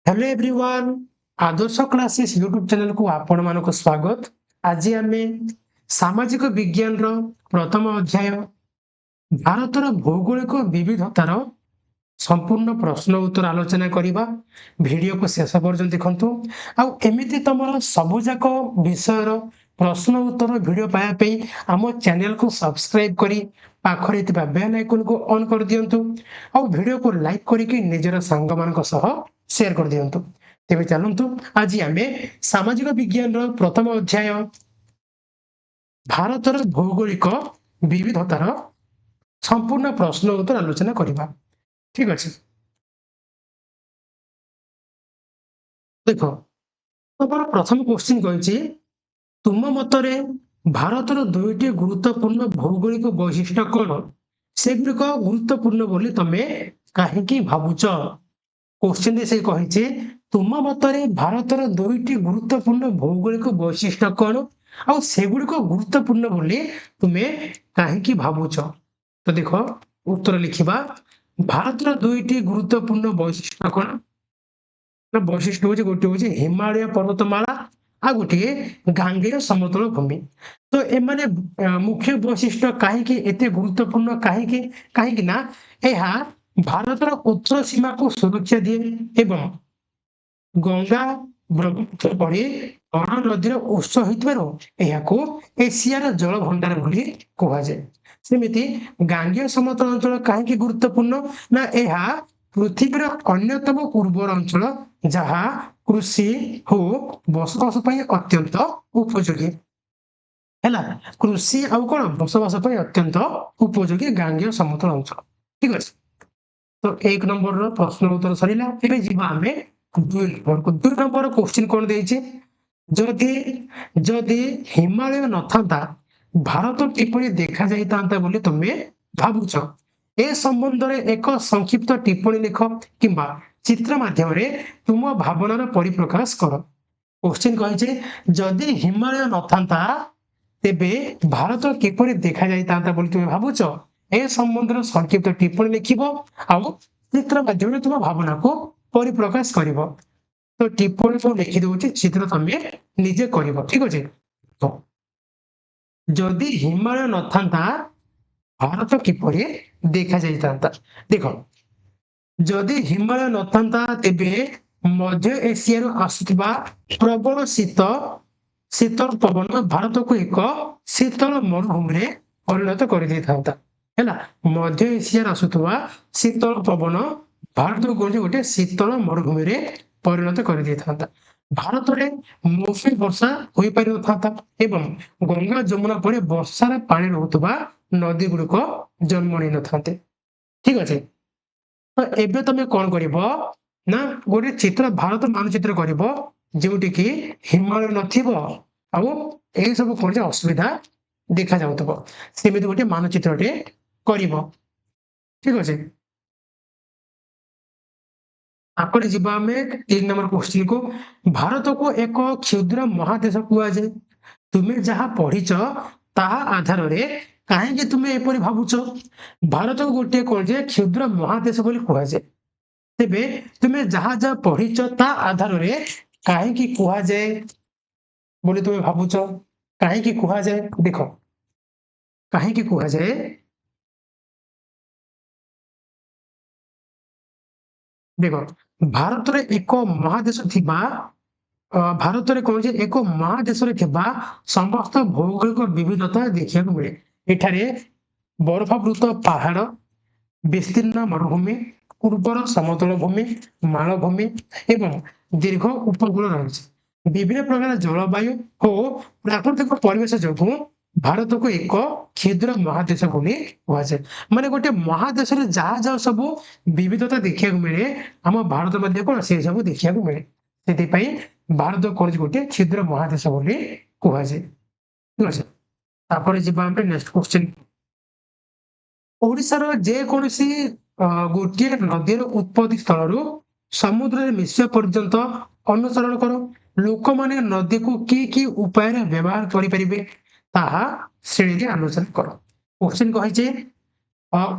Hello everyone आदर्श classes YouTube channel को आपण मानक स्वागत। आज आम सामाजिक विज्ञान रो प्रथम अध्याय भारतर भौगोलिक विविधतार संपूर्ण प्रश्न उत्तर आलोचना करवा। वीडियो को शेष पर्यंत देखंतु आउ एमिति तमर सबुजाक विषयर प्रश्न उत्तर वीडियो पाया पे आम चैनल को सब्सक्राइब करी पाखरे थिबा बेल आइकन को ऑन कर दियंतु आउ वीडियो को लाइक करिके निजर सांग मानक सह शेयर कर दियंतु। तेबे चलंतु आज आमे सामाजिक विज्ञान रो प्रथम अध्याय भारतर भौगोलिक विविधतार संपूर्ण प्रश्न उत्तर आलोचना करवा। ठीक अछि। देख तमर प्रथम क्वेश्चन कहिछि तुम मतरे भारतर दुईटी गुरुत्वपूर्ण भौगोलिक वैशिष्ट्य कौन सेगुड़िक गुरुत्वपूर्ण बोली तमे काहेकि भावुच। क्वेश्चन से कहिछि तुम मतरे भारतर दुईटी गुरुत्वपूर्ण भौगोलिक वैशिष्ट्य कौन आ सेगुड़िक गुरुत्वपूर्ण बोली तुमे काहेकि भावुच। तो देख उत्तर लिखिबा भारतर दुईटी गुरुत्वपूर्ण वैशिष्ट्य कौन वैशिष्ट्य हूँ गोटे हूँ हिमालय पर्वतमाला आ गोटे गांगेय समतल भूमि। तो एमाने मुख्य वैशिष्ट्य कहीं एते गुरुत्वपूर्ण कहीं कहीं ना यह भारतर उत्तर सीमा को सुरक्षा दिए एवं गंगा ब्रह्मपुत्र पड़ी बड़ नदीर उत्स होको एशियार जल भंडार बोली कहुए। सेमिति गांगेय समतल अंचल कहीं गुरुत्वपूर्ण ना यह पृथ्वीर अन्यतम उर्वर अंचल जहाँ कृषि हो बसवास अत्यंत उपयोगी है। कृषि आउ कौन बसवास अत्यंत उपयोगी गांगेय समतल अंचल। ठीक अच्छे। तो एक नंबर प्रश्न उत्तर सरला। दुई नंबर क्वेश्चन कौन देइछे जदि जदि हिमालय न था भारत किपरि देखा जाइतांता बोली तुमे भावुच। ए संबंध में एक संक्षिप्त टिप्पणी लिख किंबा चित्र माध्यम तुम भावनार परिप्रकाश कर। क्वेश्चन कहिछे जदि हिमालय न था तेबे भारत किपरि देखा जाइतांता बोली तुमे भावुच। ए संबंध में संक्षिप्त टिप्पणी लिखिबो आउ चित्र माध्यम तुम भावना को परिप्रकाश करिवो। तो टिप्पणी को लिखि दउछि चित्र तमे निजे करिवो। ठीक अछि। तो जदि हिमालय न था भारत किपरि देखा जाइतांता देख जदि हिमालय न था तेबे मध्य एशिया आसुथिबा प्रबल शीतल पवन भारत को एक शीतल मरुभूमि रे परिणत कर देइथांता हैला। मध्य एशिया आसुथिबा शीतल पवन भारत को गोटे शीतल मरुभूमि रे परिणत कर देइथांता। भारत में मौसमी वर्षा हो पारि न एवं गंगा जमुना पड़े वर्षार पानी रोकुवा नदी गुड़िक जन्म नहीं न था। ठीक अच्छे। तो एबे तमे कौन करिवो ना गोटे चित्र भारत मानचित्र करिवो जोटि कि हिमालय नथिबो आउ एही सब कोन असुविधा देखा जाउतबो सेमिति गोटे मानचित्रटे करिवो। ठीक अच्छे। आगे जीवा आमे 3 नंबर क्वेश्चन को भारत को एक क्षुद्र महादेश कुआजे तुमे जहाँ पढ़िच ताहा आधार रे काहेकि तुमे एपरि भावुच। भारत को गोटे कौन जे क्षुद्र महादेश बोली कुआजे तेबे तुमे जहाँ जहाँ पढ़िच ता आधार रे काहेकि कुआजे बोली तुमे भावुच। काहेकि कुआजे देखो काहेकि कुआजे देखो भारत रे एक महादेश थिबा भारत रे कौन जे एक महादेश रे थिबा समस्त भौगोलिक विविधता देखिया को मिले। एठारे बर्फावृत पहाड़ विस्तीर्ण मरुभूमि उर्वर समतल भूमि मालभूमि एवं दीर्घ उपकूल रही विभिन्न प्रकार जलवायु और प्राकृतिक परिवेश जो भारत को एक क्षुद्र महादेश बोली कहुए। माने गोटे महादेश रे जहाँ जहाँ सब विविधता देखिया मिले आम भारत मध्य कौन से सब देखिया मिले से भारत कौन गोटे क्षुद्र महादेश बोली कहुए। ठीक अच्छे। नेक्स्ट क्वेश्चन ओडिशार जेकोसी गोटे नदीर उत्पत्ति स्थल समुद्र मिशा पर्यंत अनुसरण कर लोक माने नदी को कि उपाय व्यवहार करें ताहा श्रेणी आलोचना कर। क्वेश्चन कहिछे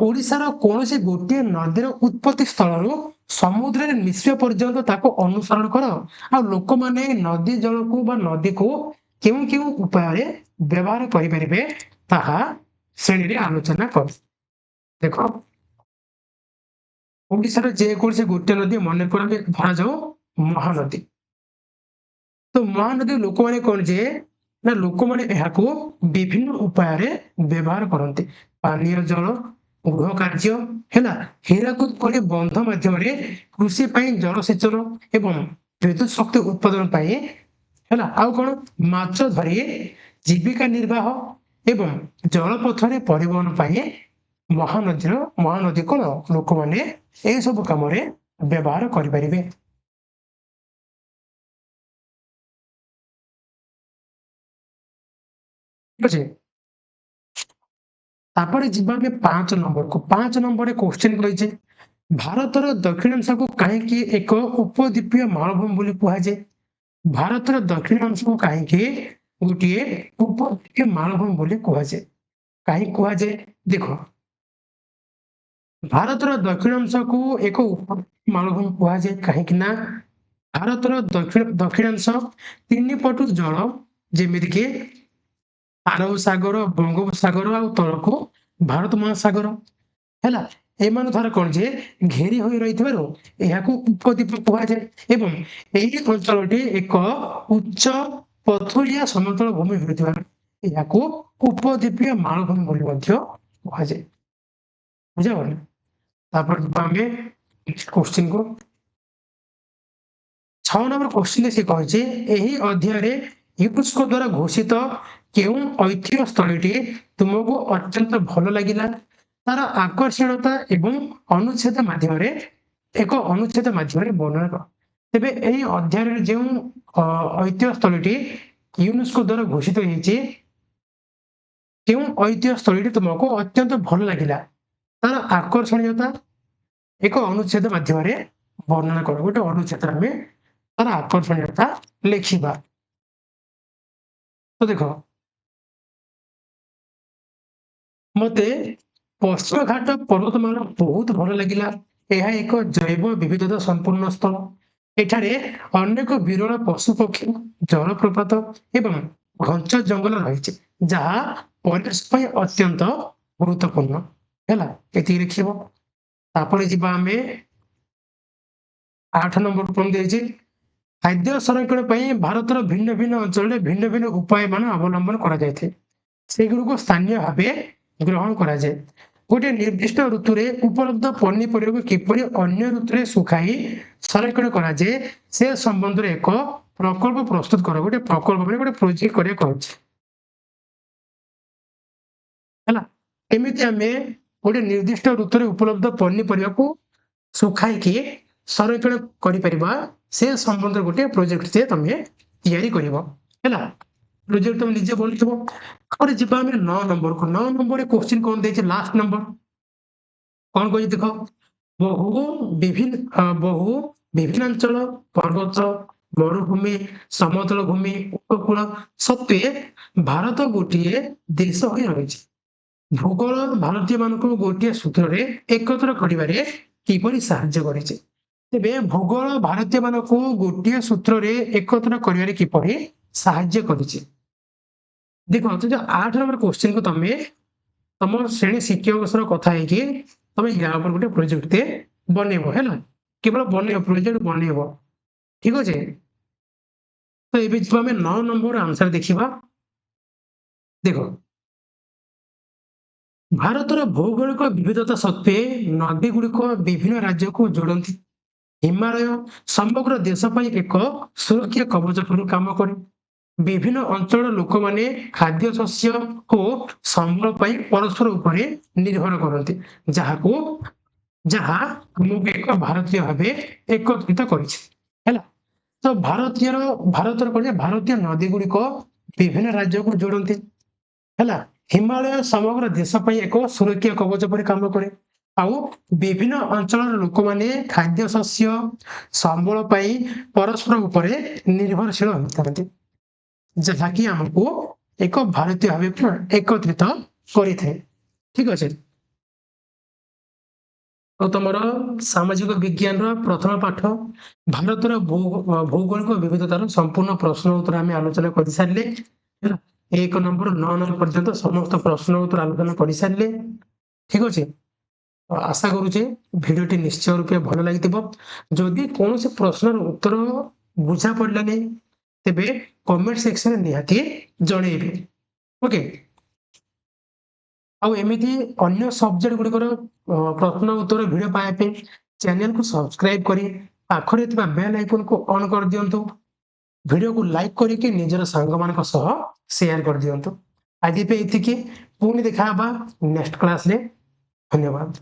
ओडिशार कौन से गोटे नदीर उत्पत्ति स्थल ସମୁଦ୍ରରେ ମିଶିବା ପର୍ଯ୍ୟନ୍ତ ତାକୁ ଅନୁସରଣ କର ଆଉ ଲୋକମାନେ ନଦୀ ଜଳକୁ ବା ନଦୀକୁ କେଉଁ କେଉଁ ଉପାୟରେ ବ୍ୟବହାର କରିପାରିବେ ତାହା ଶ୍ରେଣୀରେ ଆଲୋଚନା କର। ଦେଖ ଓଡିଶାର ଯେକୌଣସି ଗୋଟିଏ ନଦୀ ମନେକର ଧରାଯାଉ ମହାନଦୀ। ତ ମହାନଦୀ ଲୋକମାନେ କଣ ଯେ ନା ଲୋକମାନେ ଏହାକୁ ବିଭିନ୍ନ ଉପାୟରେ ବ୍ୟବହାର କରନ୍ତି। ପାନୀୟ ଜଳ, ଗୃହ କାର୍ଯ୍ୟ ହେଲା, ହୀରାକୁଦ ପରି ବନ୍ଧ ମାଧ୍ୟମରେ କୃଷି ପାଇଁ ଜଳସେଚନ ଏବଂ ବିଦ୍ୟୁତ ଶକ୍ତି ଉତ୍ପାଦନ ପାଇଁ ହେଲା, ଆଉ କଣ ମାଛ ଧରି ଜୀବିକା ନିର୍ବାହ ଏବଂ ଜଳପଥରେ ପରିବହନ ପାଇଁ ମହାନଦୀ କଣ ଲୋକମାନେ এই ସବୁ କାମରେ ବ୍ୟବହାର କରିପାରିବେ। ଠିକ ଅଛି, ତାପରେ ଯିବା ଆମେ 5 ନମ୍ବରକୁ। 5 ନମ୍ବରରେ କ୍ୱେଶ୍ଚିନ୍ କହିଛି ଭାରତର ଦକ୍ଷିଣାଂଶକୁ କାହିଁକି ଏକ ଉପଦ୍ୱୀପୀୟ ମାଳଭୂମି ବୋଲି କୁହାଯାଏ? ଭାରତର ଦକ୍ଷିଣାଂଶକୁ କାହିଁକି ଗୋଟିଏ ଉପଦ୍ୱୀପୀୟ ମାଳଭୂମି ବୋଲି କୁହାଯାଏ? କାହିଁକି କୁହାଯାଏ? ଦେଖ ଭାରତର ଦକ୍ଷିଣାଂଶକୁ ଏକ ମାଳଭୂମି କୁହାଯାଏ କାହିଁକି ନା ଭାରତର ଦକ୍ଷିଣାଂଶ ତିନି ପଟୁ ଜଳ ଯେମିତିକି ଆରବ ସାଗର, ବଙ୍ଗୋପସାଗର ଆଉ ତଳକୁ ଭାରତ ମହାସାଗର ହେଲା, ଏମାନେ ଦ୍ୱାରା କଣ ଯେ ଘେରି ହୋଇ ରହିଥିବାରୁ ଏହାକୁ ଉପଦ୍ୱୀପ କୁହାଯାଏ ଏବଂ ଏହି ଅଞ୍ଚଳଟି ଏକ ଉଚ୍ଚ ପଥୁରିଆ ସମତଳ ଭୂମି ହୋଇଥିବାରୁ ଏହାକୁ ଉପଦ୍ୱୀପୀୟ ମାଳଭୂମି ବୋଲି ମଧ୍ୟ କୁହାଯାଏ। ବୁଝାଗଲା? ତାପରେ ଆମେ क्वेश्चन को 6 नंबर क्वेश्चन से कहिছে ଏହି ଅଧ୍ୟାୟରେ ୟୁନେସ୍କୋ ଦ୍ୱାରା ଘୋଷିତ କେଉଁ ଐତିହ୍ୟ ସ୍ଥଳୀଟି ତୁମକୁ ଅତ୍ୟନ୍ତ ଭଲ ଲାଗିଲା ତାର ଆକର୍ଷଣୀୟତା ଏବଂ ଅନୁଚ୍ଛେଦ ମାଧ୍ୟମରେ ବର୍ଣ୍ଣନା କର। ତେବେ ଏହି ଅଧ୍ୟାୟରେ ଯେଉଁ ଐତିହ୍ୟ ସ୍ଥଳୀଟି ୟୁନେସ୍କୋ ଦ୍ୱାରା ଘୋଷିତ ହୋଇଛି କେଉଁ ଐତିହ୍ୟ ସ୍ଥଳୀଟି ତୁମକୁ ଅତ୍ୟନ୍ତ ଭଲ ଲାଗିଲା ତାର ଆକର୍ଷଣୀୟତା ଏକ ଅନୁଚ୍ଛେଦ ମାଧ୍ୟମରେ ବର୍ଣ୍ଣନା କର। ଗୋଟେ ଅନୁଚ୍ଛେଦ ଆମେ ତାର ଆକର୍ଷଣୀୟତା ଲେଖିବା। ତ ଦେଖ ମତେ ପଶ୍ଚିମଘାଟ ପର୍ବତମାଳା ବହୁତ ଭଲ ଲାଗିଲା। ଏହା ଏକ ଜୈବ ବିବିଧତା ସମ୍ପୂର୍ଣ୍ଣ ସ୍ଥଳ। ଏଠାରେ ଅନେକ ବିରଳ ପଶୁପକ୍ଷୀ, ଜଳପ୍ରପାତ ଏବଂ ଘଞ୍ଚ ଜଙ୍ଗଲ ରହିଛି ଯାହା ପରିବେଶ ପାଇଁ ଅତ୍ୟନ୍ତ ଗୁରୁତ୍ୱପୂର୍ଣ୍ଣ ହେଲା, ଏତିକି ଲେଖିବ। ତାପରେ ଯିବା ଆମେ 8 ନମ୍ବର କଣ ଦେଇଛି ଖାଦ୍ୟ ସଂରକ୍ଷଣ ପାଇଁ ଭାରତର ଭିନ୍ନ ଭିନ୍ନ ଅଞ୍ଚଳରେ ଭିନ୍ନ ଭିନ୍ନ ଉପାୟ ମାନ ଅବଲମ୍ବନ କରାଯାଇଥାଏ। ସେଗୁଡ଼ିକୁ ସ୍ଥାନୀୟ ଭାବେ ଗ୍ରହଣ କରାଯାଏ। ଗୋଟେ ନିର୍ଦ୍ଦିଷ୍ଟ ଋତୁରେ ଉପଲବ୍ଧ ପନିପରିବାକୁ କିପରି ଅନ୍ୟ ଋତୁରେ ଶୁଖାଇ ସଂରକ୍ଷଣ କରାଯାଏ ସେ ସମ୍ବନ୍ଧରେ ଏକ ପ୍ରକଳ୍ପ ପ୍ରସ୍ତୁତ କର। ଗୋଟେ ପ୍ରକଳ୍ପ ମାନେ ଗୋଟେ ପ୍ରୋଜେକ୍ଟ କରିବାକୁ କହୁଛି ହେଲା, ଏମିତି ଆମେ ଗୋଟେ ନିର୍ଦ୍ଦିଷ୍ଟ ଋତୁରେ ଉପଲବ୍ଧ ପନିପରିବାକୁ ଶୁଖାଇକି ସଂରକ୍ଷଣ କରିପାରିବା ସେ ସମ୍ବନ୍ଧରେ ଗୋଟେ ପ୍ରୋଜେକ୍ଟ ତମେ ତିଆରି କରିବ ହେଲା। ପ୍ରୋଜେକ୍ଟ ତମେ ନିଜେ ବନିଥିବ। ତାପରେ ଯିବା ଆମେ 9 ନମ୍ବରକୁ। 9 ନମ୍ବରରେ କ୍ୱେଶ୍ଚିନ୍ କଣ ଦେଇଛି ଲାଷ୍ଟ ନମ୍ବର କଣ କହିଛି ଦେଖ ବହୁ ବିଭିନ୍ନାଞ୍ଚଳ ପର୍ବତ, ମରୁଭୂମି, ସମତଳ ଭୂମି, ଉପକୂଳ ସତ୍ତ୍ୱେ ଭାରତ ଗୋଟିଏ ଦେଶ ହୋଇ ରହିଛି। ଭୂଗୋଳ ଭାରତୀୟ ମାନଙ୍କୁ ଗୋଟିଏ ସୂତ୍ରରେ ଏକତ୍ର କରିବାରେ କିପରି ସାହାଯ୍ୟ କରିଛି? ତେବେ ଭୂଗୋଳ ଭାରତୀୟ ମାନଙ୍କୁ ଗୋଟିଏ ସୂତ୍ରରେ ଏକତ୍ର କରିବାରେ କିପରି ସାହାଯ୍ୟ କରିଛି? ଦେଖ 8 ନମ୍ବର क्वेश्चन को ତମେ ତମ ଶ୍ରେଣୀ ଶିକ୍ଷକଙ୍କ ସହ କଥା ହେଇକି ତମେ ୟା ଉପରେ ଗୋଟେ ପ୍ରୋଜେକ୍ଟ ବନେଇବ ହେଲା, କେବଳ ବନେଇବ ପ୍ରୋଜେକ୍ଟ ବନେଇବ, ଠିକ ଅଛି। ତ ଏବେ ଯିବା ଆମେ 9 ନମ୍ବର ଆନ୍ସର ଦେଖିବା। ଦେଖ ଭାରତର ଭୌଗୋଳିକ ବିବିଧତା ସତ୍ତ୍ୱେ ନଦୀ ଗୁଡ଼ିକ ବିଭିନ୍ନ ରାଜ୍ୟକୁ ଯୋଡ଼ନ୍ତି। ହିମାଳୟ ସମଗ୍ର ଦେଶ ପାଇଁ ଏକ ସୁରକ୍ଷା କବଚ ପରି କାମ କରେ। ବିଭିନ୍ନ ଅଞ୍ଚଳର ଲୋକମାନେ ଖାଦ୍ୟ ଶସ୍ୟ ଓ ସମ୍ବଳ ପାଇଁ ପରସ୍ପର ଉପରେ ନିର୍ଭର କରନ୍ତି ଯାହା ଆମକୁ ଏକ ଭାରତୀୟ ଭାବେ ଏକତ୍ରିତ କରିଛି ହେଲା। ତ ଭାରତୀୟ ନଦୀ ଗୁଡ଼ିକ ବିଭିନ୍ନ ରାଜ୍ୟକୁ ଯୋଡ଼ନ୍ତି ହେଲା। ହିମାଳୟ ସମଗ୍ର ଦେଶ ପାଇଁ ଏକ ସୁରକ୍ଷା କବଚ ପରି କାମ କରେ ଆଉ ବିଭିନ୍ନ ଅଞ୍ଚଳର ଲୋକମାନେ ଖାଦ୍ୟ ଶସ୍ୟ ସମ୍ବଳ ପାଇଁ ପରସ୍ପର ଉପରେ ନିର୍ଭରଶୀଳ ହୋଇଥାନ୍ତି ଯାହାକି ଆମକୁ ଏକ ଭାରତୀୟ ଭାବେ ଏକତ୍ରିତ କରିଥାଏ, ଠିକ ଅଛି। तो तुम सामाजिक विज्ञान प्रथम पाठ भारत भौगोलिक विविधतार संपूर्ण प्रश्न उत्तर आम आलोचना कर सारे 1 नंबर 9 नंबर पर्यंत समस्त प्रश्न उत्तर आलोचना कर सारे ठीक अच्छे आशा करुचे भिडटी निश्चय रूपे भल लगी जदि कौन से प्रश्न उत्तर बुझा पड़ानी तेरे कमेंट सेक्शन निहाती जनइबे ओके आउ एमिति अन्य सब्जेक्ट गुड़िकर प्रश्न उत्तर भिडियो पाइबा चैनल को सब्सक्राइब करी पाखरे थिबा बेल आइकन को ऑन कर दियंतु भिडियो को लाइक करके निजर सांग मान सह शेयर कर दियंतु आज पे एतिकी पुणी देखा नेक्स्ट क्लास रे धन्यवाद।